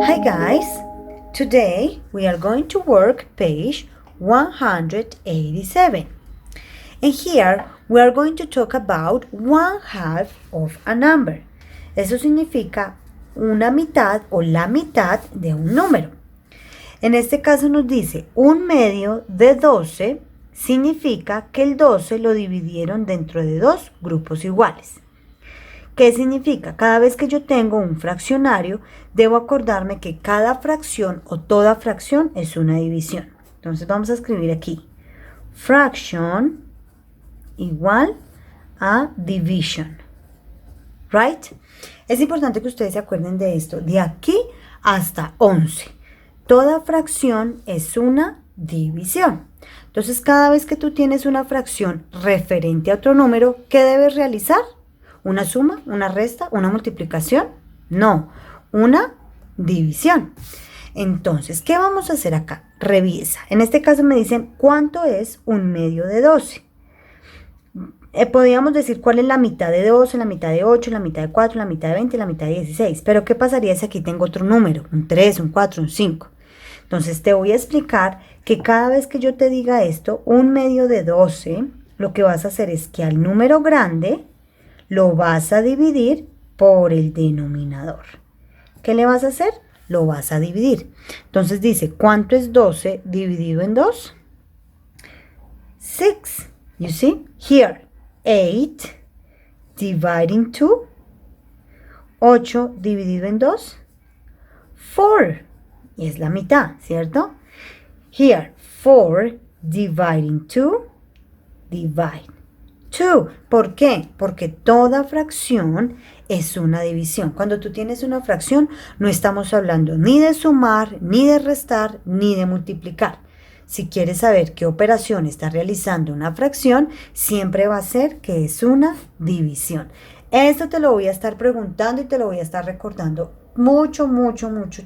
Hi guys, today we are going to work page 187 and here we are going to talk about 1/2 of a number. Eso significa una mitad o la mitad de un número. En este caso nos dice 1/2 de 12 significa que el 12 lo dividieron dentro de dos grupos iguales. ¿Qué significa? Cada vez que yo tengo un fraccionario, debo acordarme que cada fracción o toda fracción es una división. Entonces vamos a escribir aquí, fraction igual a division, right? Es importante que ustedes se acuerden de esto, de aquí hasta 11. Toda fracción es una división. Entonces, cada vez que tú tienes una fracción referente a otro número, ¿qué debes realizar? ¿Una suma? ¿Una resta? ¿Una multiplicación? No, una división. Entonces, ¿qué vamos a hacer acá? Revisa. En este caso me dicen, ¿cuánto es 1/2 de 12? Podríamos decir cuál es la mitad de 12, la mitad de 8, la mitad de 4, la mitad de 20, la mitad de 16. Pero, ¿qué pasaría si aquí tengo otro número? Un 3, un 4, un 5. Entonces, te voy a explicar que cada vez que yo te diga esto, 1/2 de 12, lo que vas a hacer es que al número grande lo vas a dividir por el denominador. ¿Qué le vas a hacer? Lo vas a dividir. Entonces dice, ¿cuánto es 12 dividido en 2? 6. You see? Here, 8 dividing 2. 8 dividido en 2. 4. Y es la mitad, ¿cierto? Here, 4 dividing 2. Divide 2. ¿Por qué? Porque toda fracción es una división. Cuando tú tienes una fracción, no estamos hablando ni de sumar, ni de restar, ni de multiplicar. Si quieres saber qué operación está realizando una fracción, siempre va a ser que es una división. Esto te lo voy a estar preguntando y te lo voy a estar recordando mucho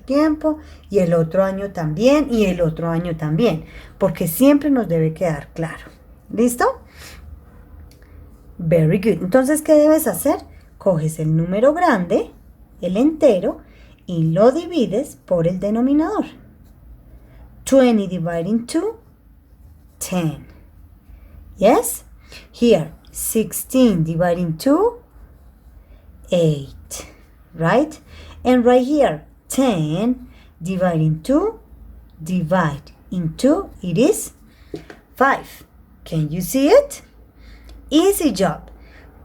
tiempo, y el otro año también, y el otro año también, porque siempre nos debe quedar claro. ¿Listo? Very good. Entonces, ¿qué debes hacer? Coges el número grande, el entero, y lo divides por el denominador. 20 dividing 2, 10. Yes? Here, 16 dividing 2, 8. Right? And right here, 10 dividing 2, divide in 2, it is 5. Can you see it? Easy job.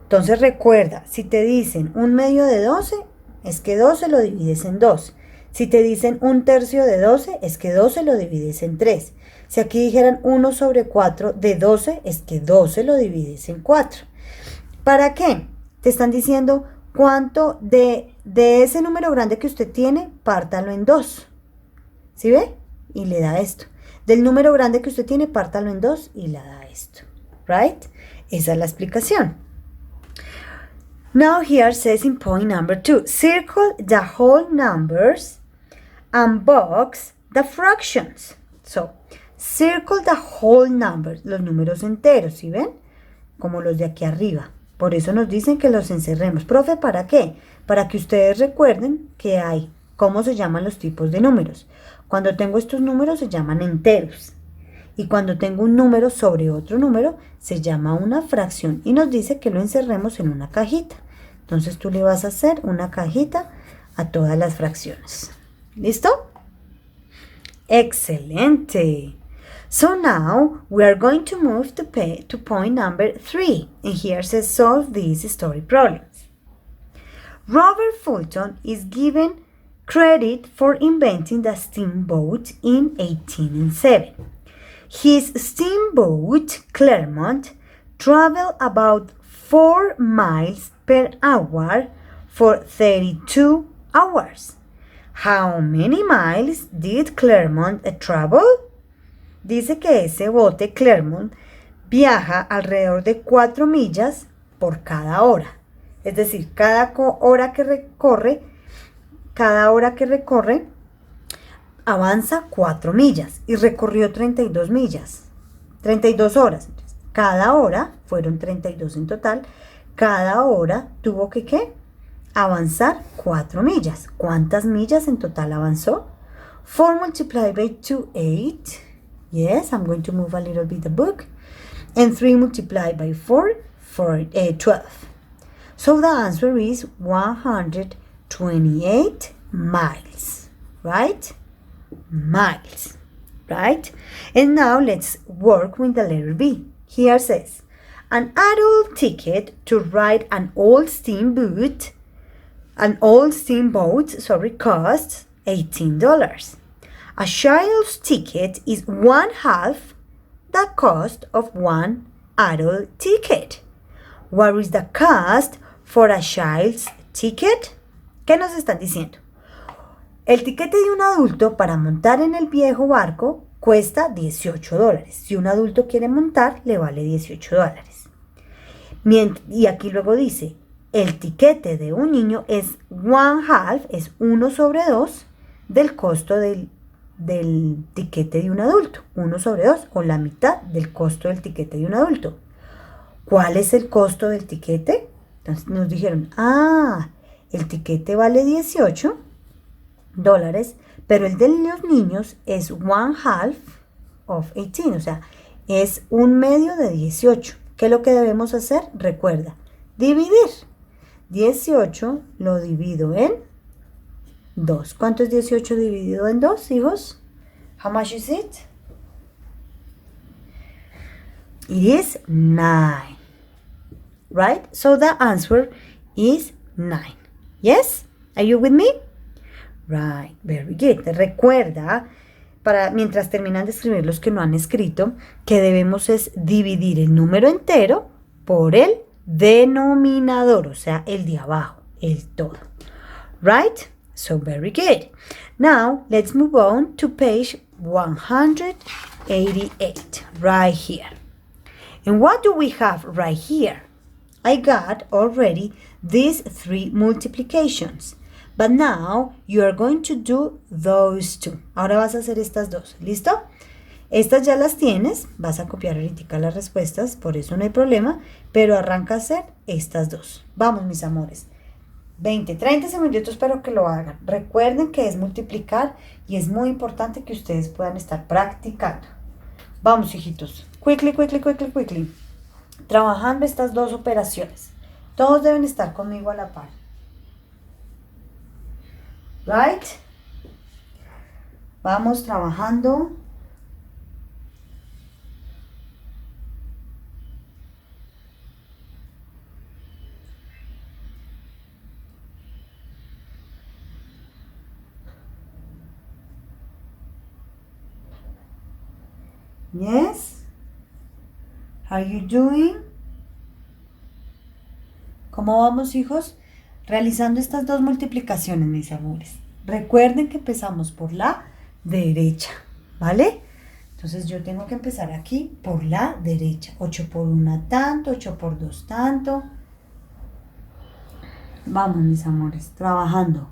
Entonces recuerda, si te dicen 1/2 de 12, es que 12 lo divides en 2. Si te dicen 1/3 de 12, es que 12 lo divides en 3. Si aquí dijeran 1/4 de 12, es que 12 lo divides en 4. ¿Para qué? Te están diciendo cuánto de ese número grande que usted tiene, pártalo en 2. ¿Sí ve? Y le da esto. Del número grande que usted tiene, pártalo en 2 y le da esto. Right? Esa es la explicación. Now here says in point number 2, circle the whole numbers and box the fractions. So, circle the whole numbers, los números enteros, ¿sí ven? Como los de aquí arriba. Por eso nos dicen que los encerremos. Profe, ¿para qué? Para que ustedes recuerden que hay, ¿cómo se llaman los tipos de números? Cuando tengo estos números se llaman enteros. Y cuando tengo un número sobre otro número, se llama una fracción y nos dice que lo encerremos en una cajita. Entonces tú le vas a hacer una cajita a todas las fracciones. ¿Listo? ¡Excelente! So now we are going to move to point number 3. And here says solve these story problems. Robert Fulton is given credit for inventing the steamboat in 1807. His steamboat, Clermont, traveled about 4 miles per hour for 32 hours. How many miles did Clermont travel? Dice que ese bote Clermont viaja alrededor de 4 millas por cada hora. Es decir, cada hora que recorre, avanza 4 millas y recorrió 32 millas, 32 horas. Entonces, cada hora, fueron 32 en total, cada hora tuvo que, ¿qué? avanzar 4 millas. ¿Cuántas millas en total avanzó? 4 multiplied by 2, 8. Yes, I'm going to move a little bit the book. And 3 multiplied by 4, 12. So the answer is 128 miles, right? Miles, right? And now let's work with the letter B. Here says, an adult ticket to ride an old steamboat costs $18. A child's ticket is one half the cost of one adult ticket. What is the cost for a child's ticket? ¿Qué nos están diciendo? El tiquete de un adulto para montar en el viejo barco cuesta $18. Si un adulto quiere montar, le vale $18. Y aquí luego dice, el tiquete de un niño es one half, es 1/2 del costo del tiquete de un adulto. 1/2 o la mitad del costo del tiquete de un adulto. ¿Cuál es el costo del tiquete? Entonces nos dijeron, el tiquete vale $18, pero el de los niños es one half of 18, o sea, es un medio de 18. ¿Qué es lo que debemos hacer? Recuerda, dividir. 18 lo divido en 2. ¿Cuánto es 18 dividido en 2, hijos? How much is it? It is 9. Right? So the answer is 9. Yes? Are you with me? Right, very good. Recuerda, mientras terminan de escribir los que no han escrito, que debemos es dividir el número entero por el denominador, o sea, el de abajo, el todo. Right? So very good. Now, let's move on to page 188, right here. And what do we have right here? I got already these 3 multiplications. But now you are going to do those 2. Ahora vas a hacer estas 2. ¿Listo? Estas ya las tienes. Vas a copiar ahorita las respuestas. Por eso no hay problema. Pero arranca a hacer estas 2. Vamos, mis amores. 20, 30 segunditos, pero que lo hagan. Recuerden que es multiplicar y es muy importante que ustedes puedan estar practicando. Vamos, hijitos. Quickly, quickly, quickly, quickly. Trabajando estas 2 operaciones. Todos deben estar conmigo a la par. Right? Vamos trabajando. Yes? How are you doing? ¿Cómo vamos, hijos? Realizando estas 2 multiplicaciones, mis amores. Recuerden que empezamos por la derecha, ¿vale? Entonces yo tengo que empezar aquí por la derecha. 8 por 1 tanto, 8 por 2 tanto. Vamos, mis amores, trabajando.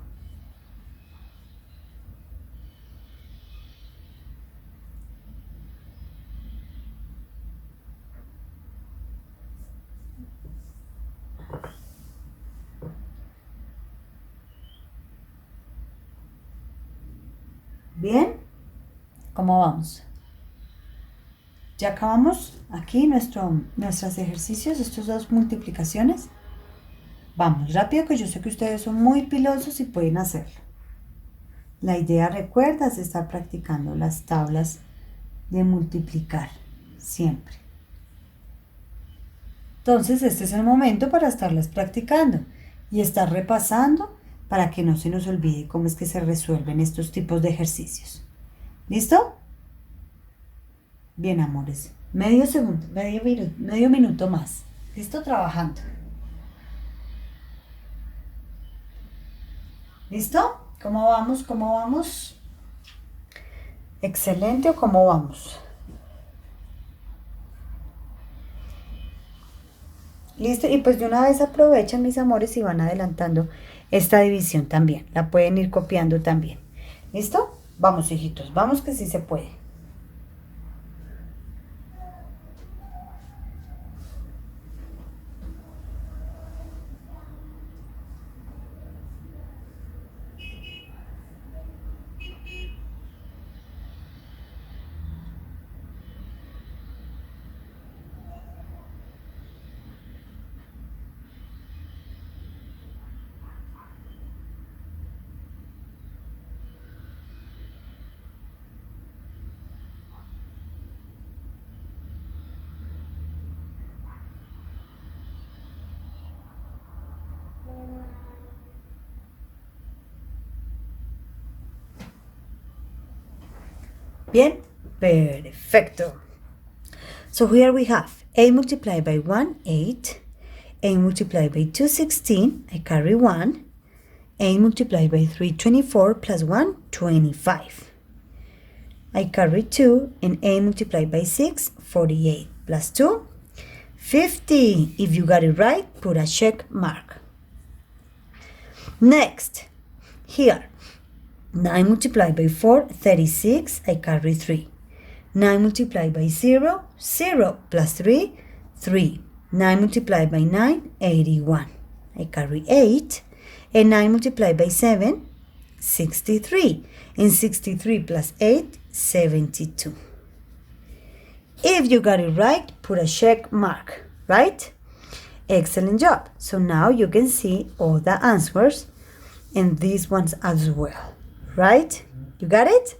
Bien, ¿cómo vamos? Ya acabamos aquí nuestros ejercicios, estos 2 multiplicaciones. Vamos, rápido, que yo sé que ustedes son muy pilosos y pueden hacerlo. La idea, recuerda, es estar practicando las tablas de multiplicar, siempre. Entonces, este es el momento para estarlas practicando y estar repasando para que no se nos olvide cómo es que se resuelven estos tipos de ejercicios. ¿Listo? Bien, amores. Medio minuto más. ¿Listo? Trabajando. ¿Listo? ¿Cómo vamos? ¿Cómo vamos? ¿Excelente o cómo vamos? ¿Listo? Y pues de una vez aprovechen, mis amores, y van adelantando esta división también. La pueden ir copiando también. ¿Listo? Vamos, hijitos. Vamos que sí se puede. Bien, perfecto. So here we have 8 multiplied by 1, 8. 8 multiplied by 2, 16. I carry 1. 8 multiplied by 3, 24, plus 1, 25. I carry 2, and 8 multiplied by 6, 48, plus 2, 50. If you got it right, put a check mark. Next, here, 9 multiplied by 4, 36, I carry 3. 9 multiplied by 0, 0, plus 3, 3. 9 multiplied by 9, 81. I carry 8. And 9 multiplied by 7, 63. And 63 plus 8, 72. If you got it right, put a check mark, right? Excellent job. So now you can see all the answers and these ones as well, right? You got it?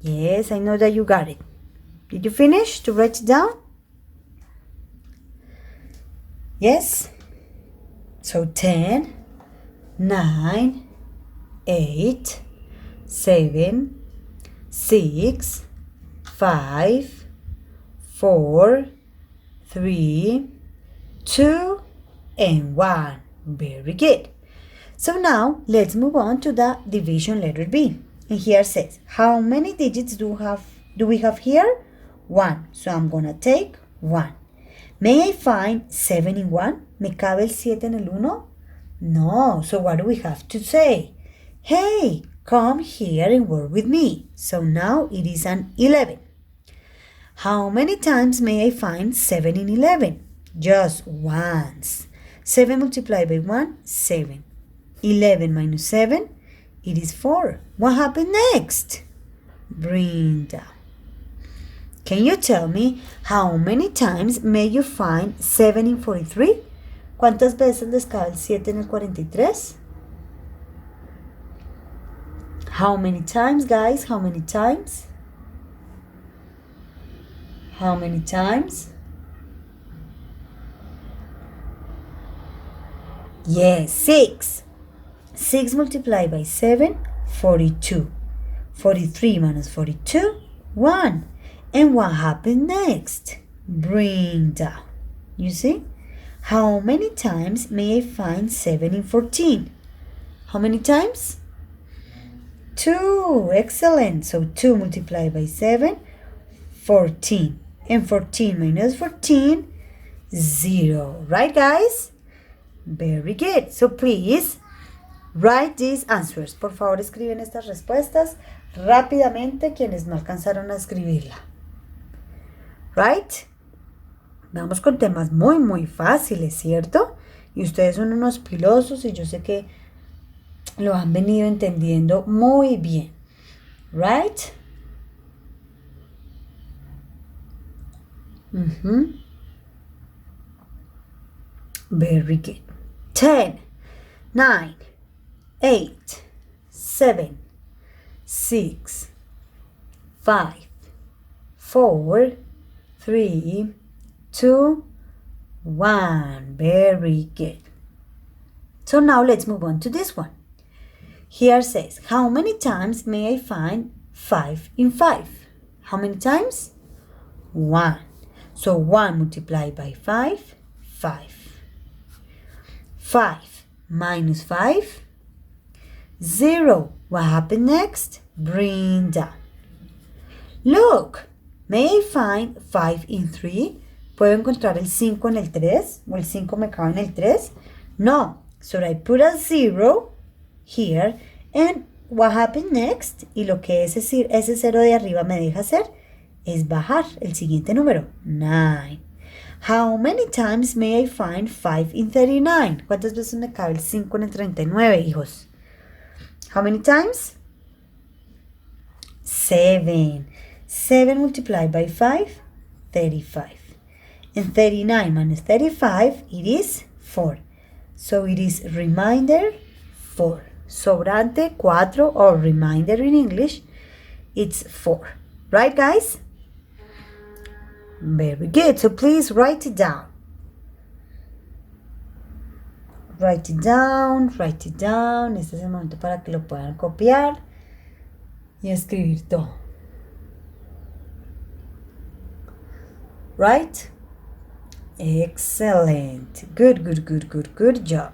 Yes, I know that you got it. Did you finish to write it down? Yes? So 10, 9, 8, 7, 6, 5, 4, 3, 2, and 1. Very good. So now let's move on to the division letter B. And here says, how many digits do we have here? 1. So I'm gonna take 1. May I find 7 in 1? ¿Me cabe el 7 en el 1? No. So what do we have to say? Hey, come here and work with me. So now it is an 11. How many times may I find 7 in 11? Just once. 7 multiplied by 1, 7. 11 minus 7, it is 4. What happened next? Bring down. Can you tell me how many times may you find 7 in 43? ¿Cuántas veces les cabe el 7 en el 43? How many times, guys? How many times? How many times? Yes, 6. 6 multiplied by 7, 42. 43 minus 42, 1. And what happened next? Bring down. You see? How many times may I find 7 in 14? How many times? 2. Excellent. So 2 multiplied by 7, 14. And 14 minus 14, 0. Right, guys? Very good. So please write these answers. Por favor, escriben estas respuestas rápidamente quienes no alcanzaron a escribirla. Right? Vamos con temas muy, muy fáciles, ¿cierto? Y ustedes son unos pilosos y yo sé que lo han venido entendiendo muy bien. Right? Very good. 10, 9, 8, 7, 6, 5, 4, 3, 2, 1. Very good. So now let's move on to this one. Here says, how many times may I find 5 in 5? How many times? 1. So 1 multiplied by 5, 5. 5 minus 5, 0. What happened next? Bring down. Look, may I find 5 in 3? ¿Puedo encontrar el 5 en el 3? ¿O el 5 me cabe en el 3? No. So I put a 0 here. And what happened next? Y lo que es decir, ese 0 de arriba me deja hacer es bajar el siguiente número. 9. How many times may I find 5 in 39? ¿Cuántas veces me cabe el 5 en el 39, hijos? How many times? 7. 7 multiplied by 5, 35. And 39 minus 35, it is 4. So it is remainder 4. Sobrante 4, or remainder in English, it's 4. Right, guys? Very good. So please write it down. Write it down, write it down. Este es el momento para que lo puedan copiar y escribir todo. right? Excellent. Good job.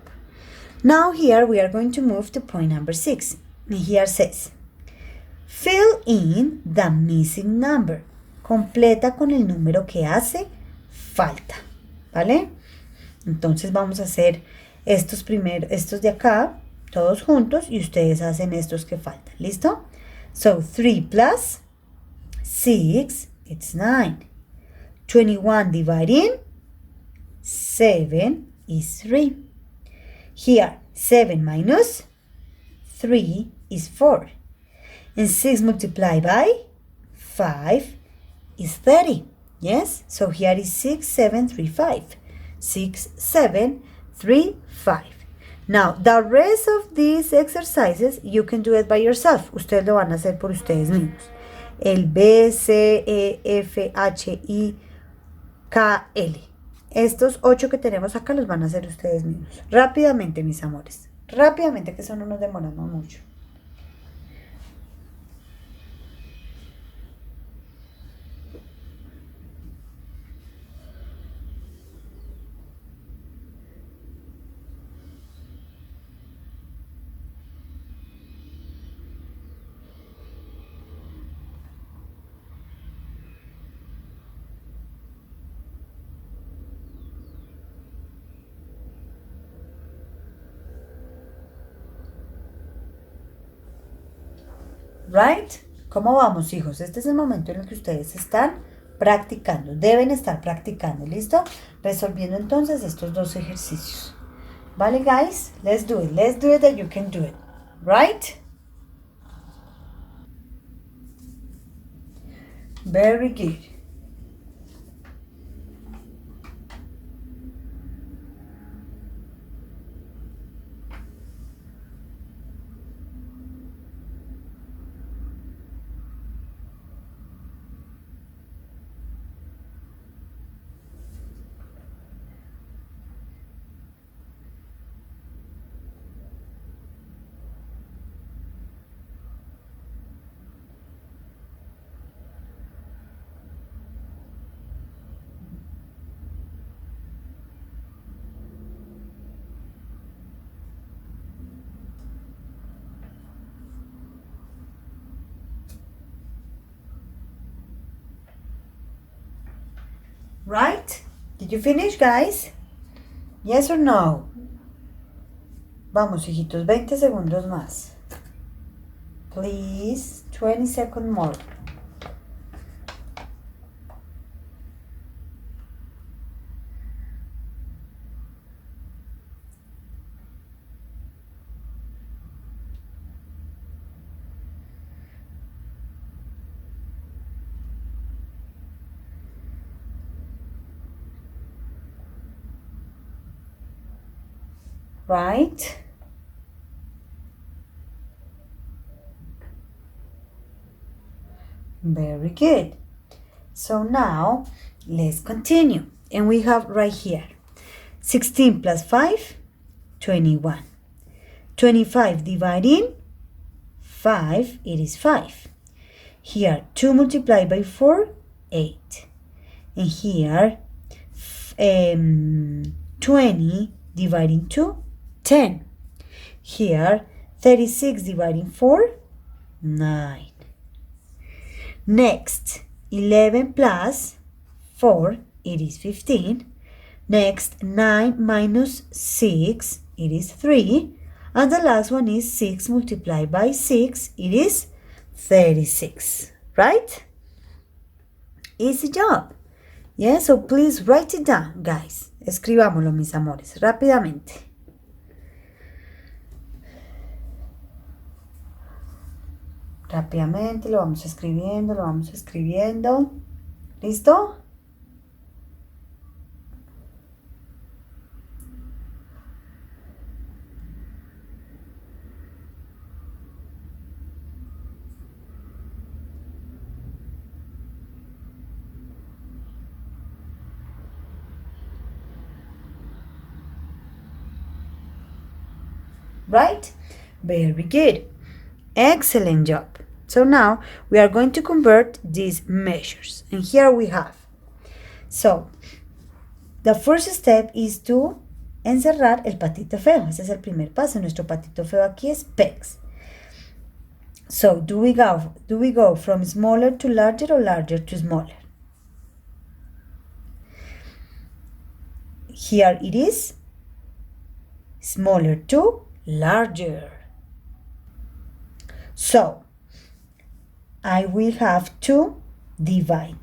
Now here we are going to move to point number 6. And here says, fill in the missing number. Completa con el número que hace falta, ¿vale? Entonces vamos a hacer estos de acá, todos juntos, y ustedes hacen estos que faltan, ¿listo? So 3 plus 6, it's 9. 21 dividing 7 is 3. Here, 7 minus 3 is 4. And 6 multiplied by 5 is 30. Yes? So here is 6, 7, 3, 5. 6, 7, 3, 5. Now, the rest of these exercises, you can do it by yourself. Ustedes lo van a hacer por ustedes mismos. El B, C, E, F, H, I, K, L. Estos 8 que tenemos acá los van a hacer ustedes mismos. Rápidamente, mis amores. Rápidamente, que eso no nos demoramos mucho. Right? ¿Cómo vamos, hijos? Este es el momento en el que ustedes están practicando. Deben estar practicando, ¿listo? Resolviendo entonces estos dos ejercicios. ¿Vale, guys? Let's do it. Let's do it that you can do it. Right? Very good. Right? Did you finish, guys? Yes or no? Vamos, hijitos, 20 segundos más. Please, 20 seconds more. Right? Very good. So now let's continue. And we have right here 16 plus 5, 21. 25 dividing 5, it is 5. Here 2 multiplied by 4, 8. And here 20 dividing 2, 10. Here 36 dividing 4, 9. Next, 11 plus 4, it is 15. Next, 9 minus 6, it is 3. And the last one is 6 multiplied by 6, it is 36. Right? Easy job. Yeah, so please write it down, guys. Escribámoslo, mis amores, rápidamente. Rápidamente lo vamos escribiendo, ¿Listo? Right? Very good. Excellent job. So now we are going to convert these measures. And here we have So, the first step is to encerrar el patito feo. Ese es el primer paso. Nuestro patito feo aquí es pegs. So, do we go from smaller to larger or larger to smaller? Here it is smaller to larger. So, I will have to divide.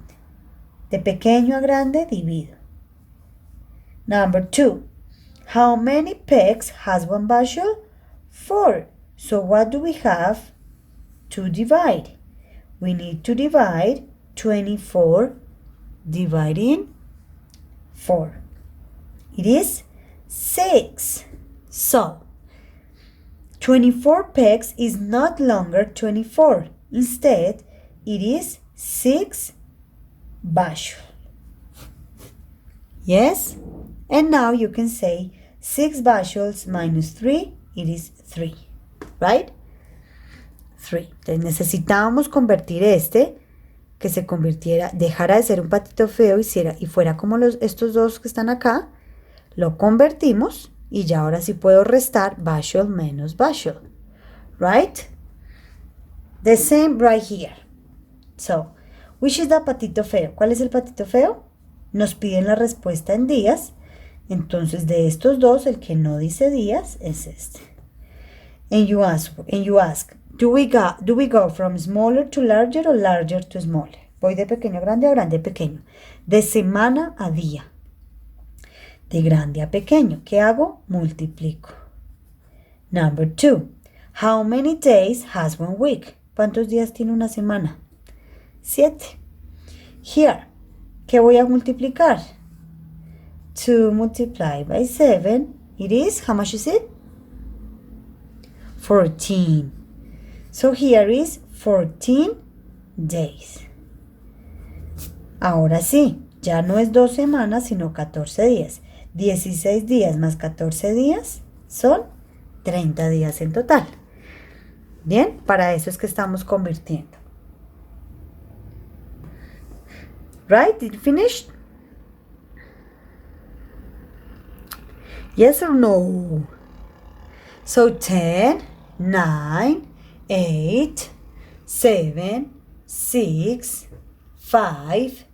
De pequeño a grande divido. Number 2. How many pegs has one bushel? 4. So what do we have to divide? We need to divide 24 dividing 4. It is 6. So, 24 pegs is not longer 24. Instead, it is 6 bushel. Yes? And now you can say 6 bushels minus 3, it is 3. Right? 3. Entonces necesitábamos convertir que se convirtiera, dejara de ser un patito feo y fuera como estos dos que están acá. Lo convertimos y ya ahora sí puedo restar bushel menos bushel. Right? The same right here. So, which is the patito feo? ¿Cuál es el patito feo? Nos piden la respuesta en días. Entonces, de estos dos, el que no dice días es este. And you ask, do we go from smaller to larger or larger to smaller? Voy de pequeño a grande o grande a pequeño. De semana a día. De grande a pequeño. ¿Qué hago? Multiplico. Number 2. How many days has one week? ¿Cuántos días tiene una semana? 7. Here, ¿qué voy a multiplicar? 2 multiplied by 7, it is, how much is it? 14. So here is 14 days. Ahora sí, ya no es 2 semanas, sino 14 días. 16 días más 14 días son 30 días en total. Bien, para eso es que estamos convirtiendo. Right? Did you finish? Yes or no? So 10, 9, 8, 7, 6, 5,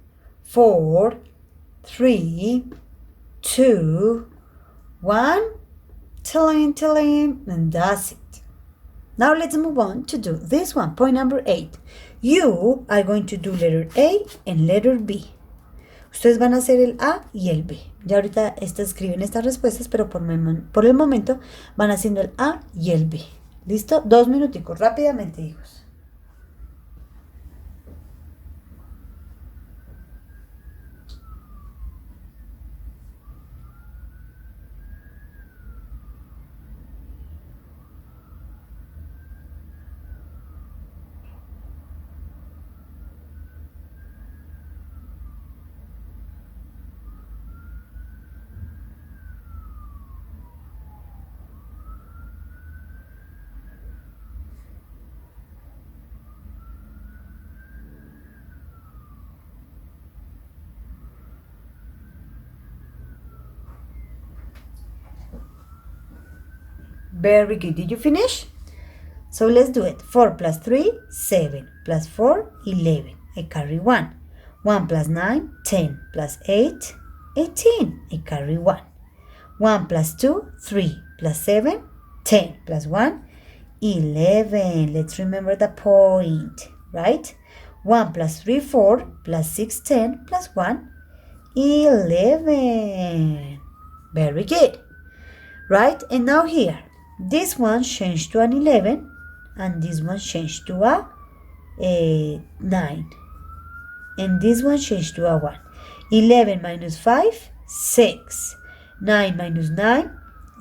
4, 3, 2, 1, and that's it. Now let's move on to do this one, point number 8. You are going to do letter A and letter B. Ustedes van a hacer el A y el B. Ya ahorita escriben estas respuestas, pero por el momento van haciendo el A y el B. ¿Listo? 2 minuticos, rápidamente, hijos. Very good. Did you finish? So let's do it. 4 plus 3, 7. Plus 4, 11. I carry 1. 1 plus 9, 10. Plus 8, 18. I carry 1. 1 plus 2, 3. Plus 7, 10. Plus 1, 11. Let's remember the point, right? 1 plus 3, 4. Plus 6, 10. Plus 1, 11. Very good. Right? And now here. This one changed to an 11 and this one changed to a 9 and this one changed to a 1. 11 minus 5, 6. 9 minus 9,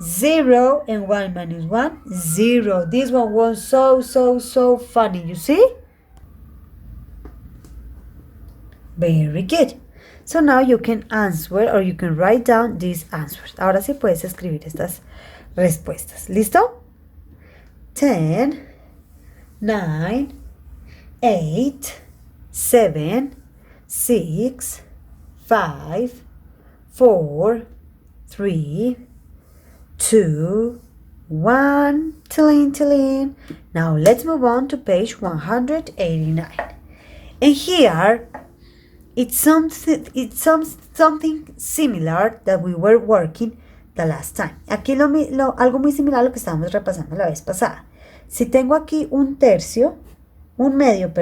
0, and 1 minus 1, 0. This one was so funny, you see? Very good. So now you can answer or you can write down these answers. Ahora sí puedes escribir estas respuestas. ¿Listo? 10, 9, 8, 7, 6, 5, 4, 3, 2, 1. Tilin. Now let's move on to page 189. And here it's something similar that we were working the last time. Aquí algo muy similar a lo que estábamos repasando la vez pasada. Si tengo aquí un medio,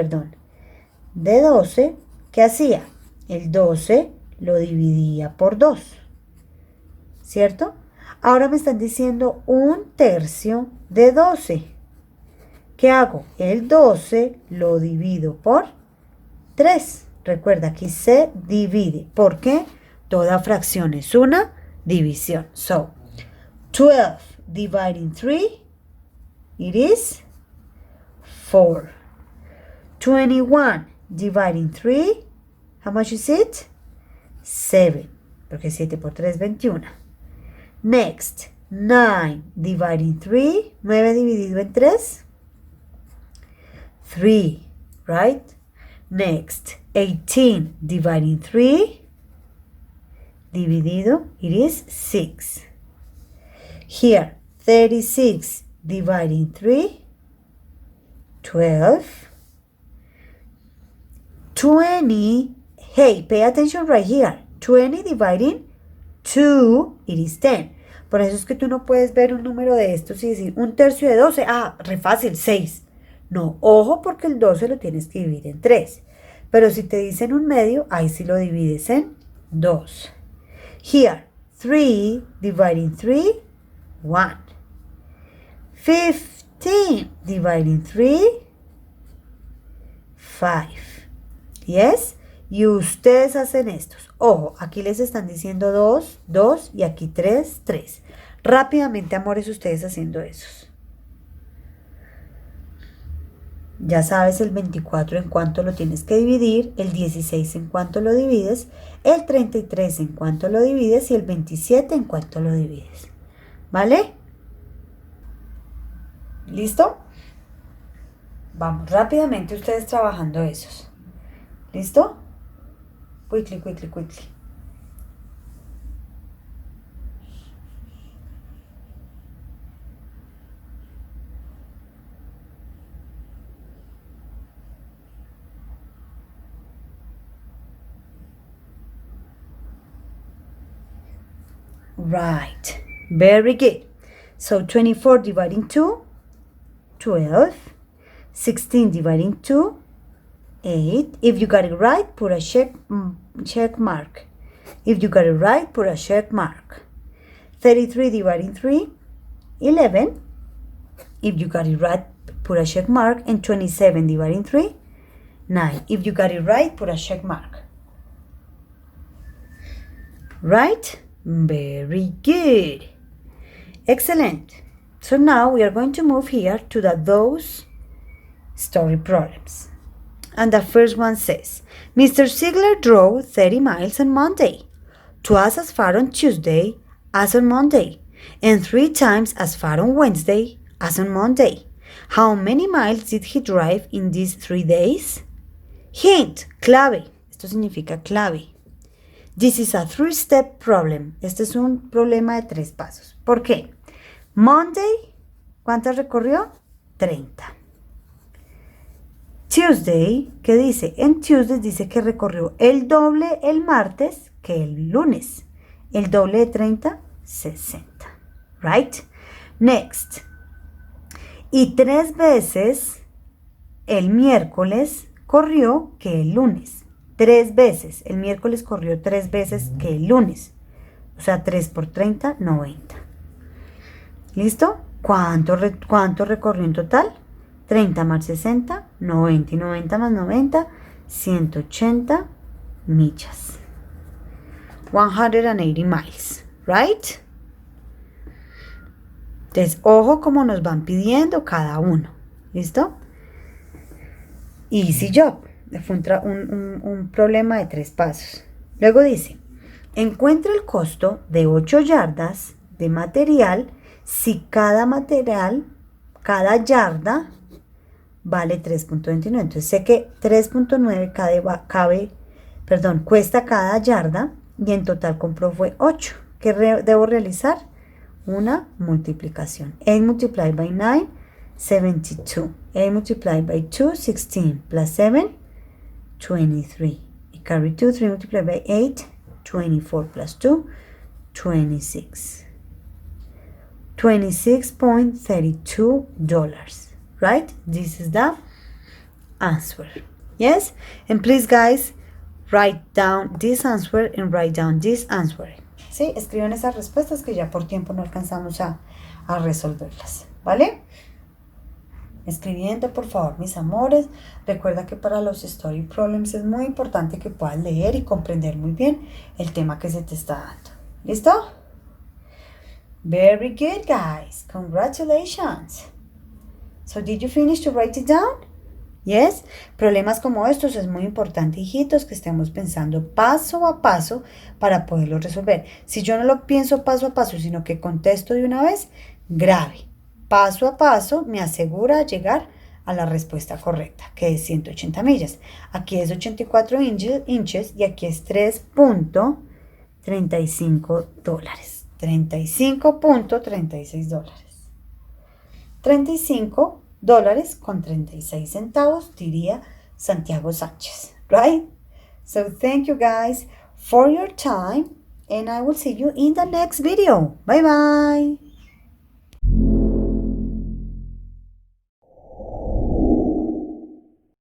de 12, ¿qué hacía? El 12 lo dividía por 2, ¿cierto? Ahora me están diciendo un tercio de 12. ¿Qué hago? El 12 lo divido por 3. Recuerda, aquí se divide. ¿Por qué? Toda fracción es una división. So, 12 dividing 3, it is 4. 21 dividing 3, how much is it? 7. Porque 7 por 3 es 21. Next, 9 dividing 3, 9 dividido en 3, 3, right? Next, 18 dividing 3, dividido, it is 6. Here, 36 dividing 3, 12. 20, hey, pay attention right here. 20 dividing 2, it is 10. Por eso es que tú no puedes ver un número de estos y decir un tercio de 12. Ah, re fácil, 6. No, ojo, porque el 12 lo tienes que dividir en 3. Pero si te dicen un medio, ahí sí lo divides en 2. Here, 3 dividing 3, 1. 15 dividing 3, 5. Yes? Y ustedes hacen estos. Ojo, aquí les están diciendo 2, 2 y aquí 3, 3. Rápidamente, amores, ustedes haciendo esos. Ya sabes el 24 en cuánto lo tienes que dividir, el 16 en cuánto lo divides, el 33 en cuánto lo divides y el 27 en cuánto lo divides. ¿Vale? ¿Listo? Vamos, rápidamente ustedes trabajando esos. ¿Listo? Quickly. Right. Very good. So 24 dividing 2, 12. 16 dividing 2, 8. If you got it right, put a check mark. If you got it right, put a check mark. 33 dividing 3, 11. If you got it right, put a check mark. And 27 dividing 3, 9. If you got it right, put a check mark. Right? Very good. Excellent. So now we are going to move here to those story problems. And the first one says, Mr. Ziegler drove 30 miles on Monday, twice as far on Tuesday as on Monday, and 3 times as far on Wednesday as on Monday. How many miles did he drive in these 3 days? Hint, clave. Esto significa clave. This is a 3-step problem. Este es un problema de 3 pasos. ¿Por qué? Monday, ¿cuántas recorrió? 30. Tuesday, ¿qué dice? En Tuesday dice que recorrió el doble el martes que el lunes. El doble de 30, 60. Right? Next. Y 3 veces el miércoles corrió que el lunes. 3 veces. El miércoles corrió 3 veces que el lunes. O sea, 3 por 30, 90. ¿Listo? ¿Cuánto recorrió en total? 30 más 60, 90. Y 90 más 90, 180 millas. 180 miles. Right? Entonces, ojo como nos van pidiendo cada uno. ¿Listo? Easy job. Fue un problema de 3 pasos. Luego dice, encuentra el costo de 8 yardas de material si cada yarda vale 3.29. Entonces sé que 3.9 cabe cuesta cada yarda y en total compró fue 8. ¿Qué debo realizar? Una multiplicación. 8 multiplied by 9, 72. 8 multiplied by 2, 16. Plus 7, 23. Y carry 2, 3 multiplied by 8, 24 plus 2, 26. $26.32. Right? This is the answer. Yes? And please, guys, write down this answer and write down this answer. ¿Sí? Escriban esas respuestas que ya por tiempo no alcanzamos a resolverlas. ¿Vale? Escribiendo, por favor, mis amores. Recuerda que para los story problems es muy importante que puedas leer y comprender muy bien el tema que se te está dando. ¿Listo? Very good, guys. Congratulations. So, did you finish to write it down? Yes. Problemas como estos es muy importante, hijitos, que estemos pensando paso a paso para poderlo resolver. Si yo no lo pienso paso a paso, sino que contesto de una vez, grave. Paso a paso me asegura llegar a la respuesta correcta, que es 180 millas. Aquí es 84 inches y aquí es $3.35. $35.36. $35 con 36 centavos, diría Santiago Sánchez. Right? So thank you guys for your time and I will see you in the next video. Bye bye.